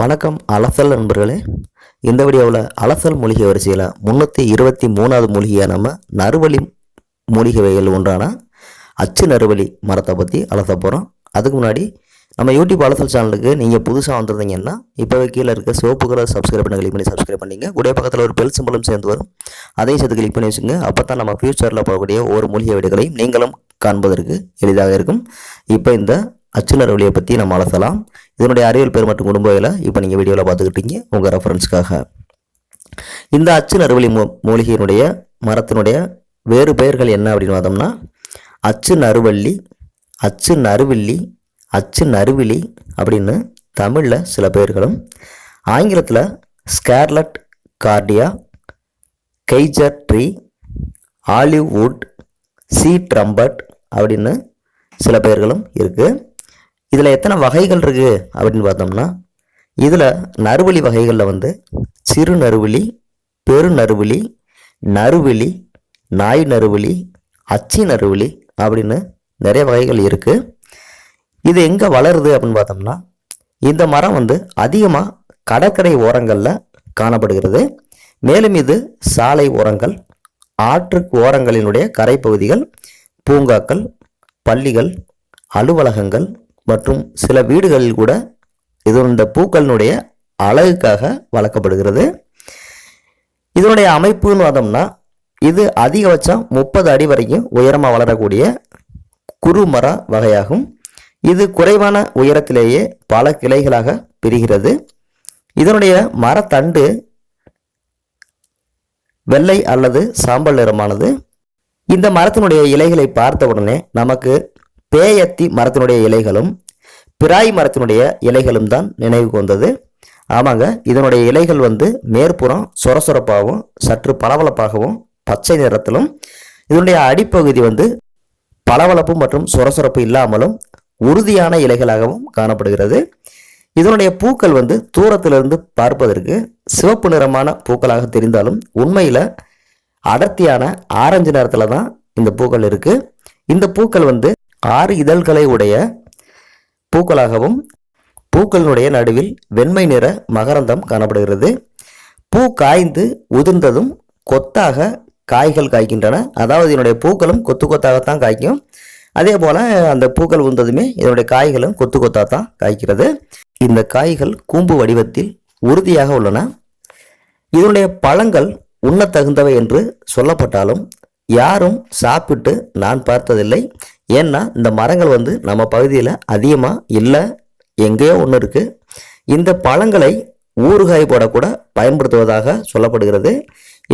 வணக்கம் அலசல் நண்பர்களே. இந்த வீடியோவில் அலசல் மூலிகை வரிசையில் 323வது மூலிகையாக நம்ம நறுவலி மூலிகை வகைகள் ஒன்றான அச்சு நறுவலி மரத்தை பற்றி அலச போகிறோம். அதுக்கு முன்னாடி நம்ம யூடியூப் அலசல் சேனலுக்கு நீங்கள் புதுசாக வந்திருந்தீங்கன்னா இப்போவே கீழே இருக்க சிவப்பு கலர் சப்ஸ்கிரைப் பண்ண கிளிக் பண்ணி சப்ஸ்கிரைப் பண்ணிங்க. கூட பக்கத்தில் ஒரு பெல் சிம்பலும் சேர்ந்து வரும், அதையும் சேர்த்து கிளிக் பண்ணி வச்சுங்க. அப்போ தான் நம்ம ஃபியூச்சரில் போகக்கூடிய ஒவ்வொரு மூலிகை வீடியோக்களையும் நீங்களும் காண்பதற்கு எளிதாக இருக்கும். இப்போ இந்த அச்சு நறுவலியை பற்றி நம்ம அலசலாம். இதனுடைய அறிவியல் பேர் மற்றும் குடும்பங்களை இப்போ நீங்கள் வீடியோவில் பார்த்துக்கிட்டீங்க உங்கள் ரெஃபரன்ஸ்க்காக. இந்த அச்சு நறுவலி மூலிகையினுடைய மரத்தினுடைய வேறு பெயர்கள் என்ன அப்படின்னு பார்த்தோம்னா அச்சு நறுவல்லி, அச்சு நறுவில்லி, அச்சு நறுவிலி அப்படின்னு தமிழில் சில பெயர்களும், ஆங்கிலத்தில் scarlet cordia, geiger tree, olive wood, sea trumpet அப்படின்னு சில பெயர்களும் இருக்குது. இதில் எத்தனை வகைகள் இருக்குது அப்படின்னு பார்த்தோம்னா இதில் நறுவலி வகைகளில் சிறு நறுவலி, பெரு நறுவலி, நறுவலி, நாய் நறுவலி, அச்சி நறுவலி அப்படின்னு நிறைய வகைகள் இருக்குது. இது எங்கே வளருது அப்படின்னு பார்த்தோம்னா இந்த மரம் அதிகமாக கடற்கரை ஓரங்களில் காணப்படுகிறது. மேலும் இது சாலை ஓரங்கள், ஆற்று ஓரங்களினுடைய கரைப்பகுதிகள், பூங்காக்கள், பள்ளிகள், அலுவலகங்கள் மற்றும் சில வீடுகளில் கூட இது இந்த பூக்களினுடைய அழகுக்காக வளர்க்கப்படுகிறது. இதனுடைய அமைப்புன்னு பார்த்தோம்னா இது அதிகபட்சம் 30 அடி வரைக்கும் உயரமாக வளரக்கூடிய குறுமர வகையாகும். இது குறைவான உயரத்திலேயே பல கிளைகளாக பிரிகிறது. இதனுடைய மரத்தண்டு வெள்ளை அல்லது சாம்பல் நிறமானது. இந்த மரத்தினுடைய இலைகளை பார்த்த உடனே நமக்கு பேயத்தி மரத்தினுடைய இலைகளும் பிராய் மரத்தினுடைய இலைகளும் தான் நினைவுக்கு வந்தது. ஆமாங்க, இதனுடைய இலைகள் மேற்புறம் சொரசொரப்பாகவும் சற்று பளபளப்பாகவும் பச்சை நிறத்திலும், இதனுடைய அடிப்பகுதி பளபளப்பு மற்றும் சொரசொரப்பு இல்லாமலும் உறுதியான இலைகளாகவும் காணப்படுகிறது. இதனுடைய பூக்கள் தூரத்திலிருந்து பார்ப்பதற்கு சிவப்பு நிறமான பூக்களாக தெரிந்தாலும் உண்மையில் அடர்த்தியான ஆரஞ்சு நிறத்தில் தான் இந்த பூக்கள் இருக்கு. இந்த பூக்கள் 6 இதழ்களை உடைய பூக்களாகவும் பூக்களினுடைய நடுவில் வெண்மை நிற மகரந்தம் காணப்படுகிறது. பூ காய்ந்து உதிர்ந்ததும் கொத்தாக காய்கள் காய்க்கின்றன. அதாவது இதனுடைய பூக்களும் கொத்து கொத்தாகத்தான் காய்க்கும். அதே போல் அந்த பூக்கள் உதிர்ந்ததுமே இதனுடைய காய்களும் கொத்து கொத்தாக தான் காய்க்கிறது. இந்த காய்கள் கூம்பு வடிவத்தில் உறுதியாக உள்ளன. இதனுடைய பழங்கள் உண்ணத்தகுந்தவை என்று சொல்லப்பட்டாலும் யாரும் சாப்பிட்டு நான் பார்த்ததில்லை. ஏன்னா இந்த மரங்கள் நம்ம பகுதியில் அதிகமாக இல்லை, எங்கேயோ ஒன்று இருக்குது. இந்த பழங்களை ஊறுகாய் போடக்கூட பயன்படுத்துவதாக சொல்லப்படுகிறது.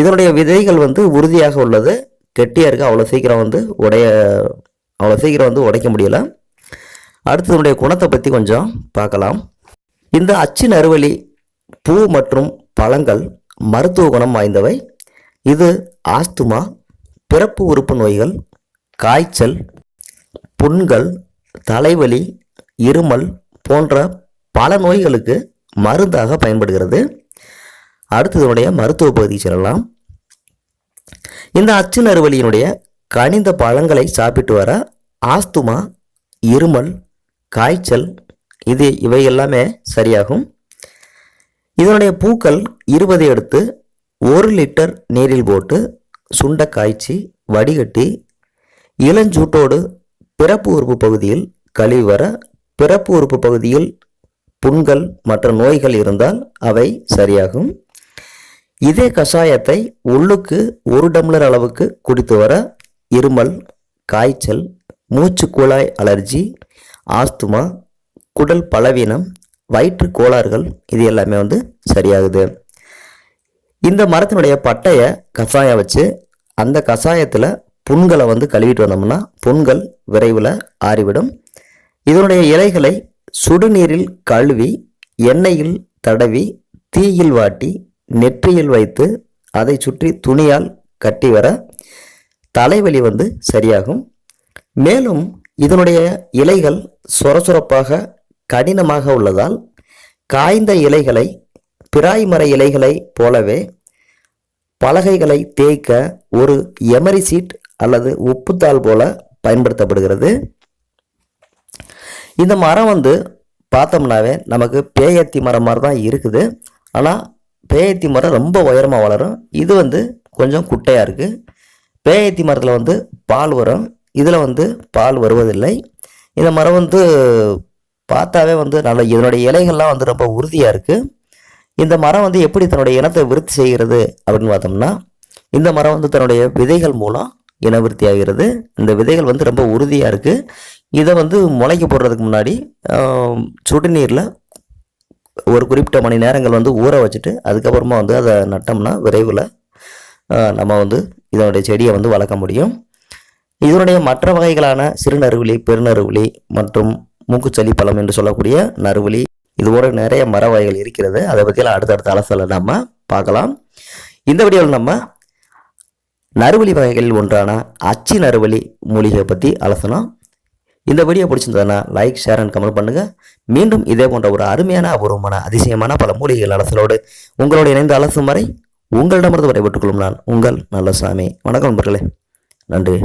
இதனுடைய விதைகள் உறுதியாக உள்ளது, கெட்டியாக இருக்குது. அவ்வளோ சீக்கிரம் உடைக்க முடியல. அடுத்து இதனுடைய குணத்தை பற்றி கொஞ்சம் பார்க்கலாம். இந்த அச்சு நறுவலி பூ மற்றும் பழங்கள் மருத்துவ குணம் வாய்ந்தவை. இது ஆஸ்துமா, பிறப்பு உறுப்பு நோய்கள், காய்ச்சல், புண்கள், தலைவலி, இருமல் போன்ற பல நோய்களுக்கு மருந்தாக பயன்படுகிறது. அடுத்ததுடைய மருத்துவ பகுதி செல்லலாம். இந்த அச்சு நறுவலியினுடைய கனிந்த பழங்களை சாப்பிட்டு வர ஆஸ்துமா, இருமல், காய்ச்சல் இவை எல்லாமே சரியாகும். இதனுடைய பூக்கள் 20 எடுத்து 1 லிட்டர் நீரில் போட்டு சுண்ட காய்ச்சி வடிகட்டி இளஞ்சூட்டோடு பிறப்பு உறுப்பு பகுதியில் கழுவி வர, பிறப்பு உறுப்பு பகுதியில் புண்கள் மற்ற நோய்கள் இருந்தால் அவை சரியாகும். இதே கஷாயத்தை உள்ளுக்கு 1 டம்ளர் அளவுக்கு குடித்து வர இருமல், காய்ச்சல், மூச்சு குழாய் அலர்ஜி, ஆஸ்துமா, குடல் பலவீனம், வயிற்று கோளாறுகள் இது எல்லாமே சரியாகுது. இந்த மரத்தினுடைய பட்டையை கஷாயம் வச்சு அந்த கஷாயத்தில் புண்களை கழுவிட்டு வந்தோம்னா புண்கள் விரைவில் ஆறிவிடும். இதனுடைய இலைகளை சுடுநீரில் கழுவி எண்ணெயில் தடவி தீயில் வாட்டி நெற்றியில் வைத்து அதை சுற்றி துணியால் கட்டி வர தலைவலி சரியாகும். மேலும் இதனுடைய இலைகள் சொரசொரப்பாக கடினமாக உள்ளதால் காய்ந்த இலைகளை பிராய் மர இலைகளை போலவே பலகைகளை தேய்க்க ஒரு எமரி சீட் அல்லது உப்புத்தாள் போல பயன்படுத்தப்படுகிறது. இந்த மரம் பார்த்தோம்னாவே நமக்கு பேயத்தி மரம் மாதிரி தான் இருக்குது. ஆனால் பேயத்தி மரம் ரொம்ப உயரமாக வளரும். இது வந்து கொஞ்சம் குட்டையாக இருக்குது. பேயத்தி மரத்தில் வந்து பால் வரும், இதில் வந்து பால் வருவதில்லை. இந்த மரம் வந்து பார்த்தாவே வந்து நல்ல, இதனுடைய இலைகள்லாம் வந்து ரொம்ப உறுதியாக இருக்குது. இந்த மரம் வந்து எப்படி தன்னுடைய இனத்தை விருத்தி செய்கிறது அப்படின்னு பார்த்தோம்னா, இந்த மரம் வந்து தன்னுடைய விதைகள் மூலம் இனவிருத்தி ஆகிறது. இந்த விதைகள் வந்து ரொம்ப உறுதியாக இருக்குது. இதை வந்து முளைக்க போடுறதுக்கு முன்னாடி சுடுநீரில் ஒரு குறிப்பிட்ட மணி நேரங்கள் வந்து ஊற வச்சுட்டு அதுக்கப்புறமா வந்து அதை நட்டோம்னா விரைவில் நம்ம வந்து இதனுடைய செடியை வந்து வளர்க்க முடியும். இதனுடைய மற்ற வகைகளான சிறுநறுவிலி, பெருநறுவிலி மற்றும் மூக்குச்சளி பழம் என்று சொல்லக்கூடிய நறுவிலி, இதுபோல நிறைய மர வகைகள் இருக்கிறது. அதை பற்றியெல்லாம் அடுத்தடுத்த அலசலை நம்ம பார்க்கலாம். இந்த வீடியோவில் நம்ம நறுவலி வகைகளில் ஒன்றான அச்சி நறுவலி மூலிகையை பற்றி அலசணும். இந்த வீடியோ பிடிச்சிருந்ததுன்னா லைக், ஷேர் அண்ட் கமெண்ட் பண்ணுங்கள். மீண்டும் இதே போன்ற ஒரு அருமையான, அபூர்வமான, அதிசயமான பல மூலிகைகள் அலசலோடு உங்களோடு இணைந்து அலசும் வரை உங்களிடமிருந்து விடைபெற்றுக் கொள்ளும் நான் உங்கள் நல்லசாமி. வணக்கம் நண்பர்களே, நன்றி.